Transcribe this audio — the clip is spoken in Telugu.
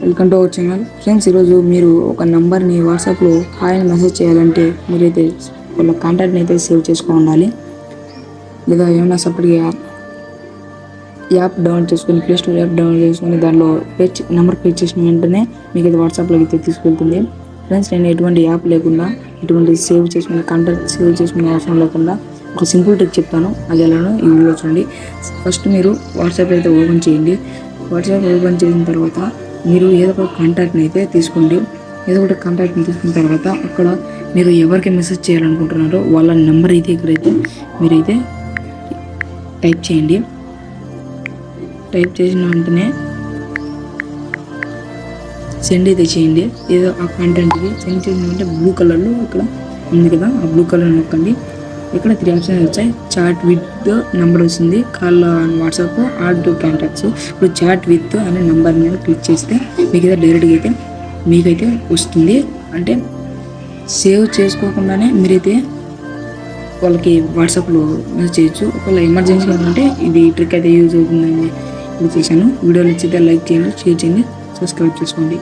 Welcome to our channel. Friends, ఈరోజు మీరు ఒక నంబర్ని వాట్సాప్లో హాయ్ అని మెసేజ్ చేయాలంటే మీరైతే వాళ్ళ కాంటాక్ట్ని అయితే సేవ్ చేసుకొని ఉండాలి. లేదా ఏమైనా సపరేట్గా యాప్ డౌన్లోడ్ చేసుకొని ప్లే స్టోర్ యాప్ డౌన్లోడ్ చేసుకొని దానిలో నెంబర్ పేజ్ చేసిన వెంటనే మీకు అయితే వాట్సాప్లోకి అయితే తీసుకెళ్తుంది. ఫ్రెండ్స్, నేను ఎటువంటి యాప్ లేకుండా ఎటువంటి సేవ్ చేసుకునే కాంటాక్ట్ సేవ్ చేసుకునే అవసరం లేకుండా ఒక సింపుల్ ట్రిక్ చెప్తాను. అది ఎలానో ఈ వీడియో చూడండి. ఫస్ట్ మీరు వాట్సాప్ అయితే ఓపెన్ చేయండి. వాట్సాప్ ఓపెన్ చేసిన తర్వాత మీరు ఏదో ఒక కాంటాక్ట్ని అయితే తీసుకోండి. ఏదో ఒకటి కాంటాక్ట్ని తీసుకున్న తర్వాత అక్కడ మీరు ఎవరికి మెసేజ్ చేయాలనుకుంటున్నారో వాళ్ళ నెంబర్ అయితే ఇక్కడైతే మీరైతే టైప్ చేయండి. టైప్ చేసిన వెంటనే సెండ్ అయితే చేయండి. ఏదో ఆ కాంటెంట్కి సెండ్ చేసిన వెంటనే బ్లూ కలర్లో ఇక్కడ ఉంది కదా, ఆ బ్లూ కలర్ నొక్కండి. ఇక్కడ 3 ఆప్షన్స్ వచ్చాయి. చాట్ విత్ నెంబర్ వస్తుంది, call WhatsApp, add to contacts. ఇప్పుడు చాట్ విత్ అనే నెంబర్ మీద క్లిక్ చేస్తే మీకైతే డైరెక్ట్గా అయితే మీకైతే వస్తుంది. అంటే సేవ్ చేసుకోకుండానే మీరైతే వాళ్ళకి వాట్సాప్లో మెసేజ్ చేయొచ్చు. ఒకవేళ ఎమర్జెన్సీగా ఉంటే ఇది ట్రిక్ అయితే యూజ్ అవుతుందని ఇప్పుడు చేశాను. వీడియో నచ్చితే లైక్ చేయండి, షేర్ చేయండి, సబ్స్క్రైబ్ చేసుకోండి.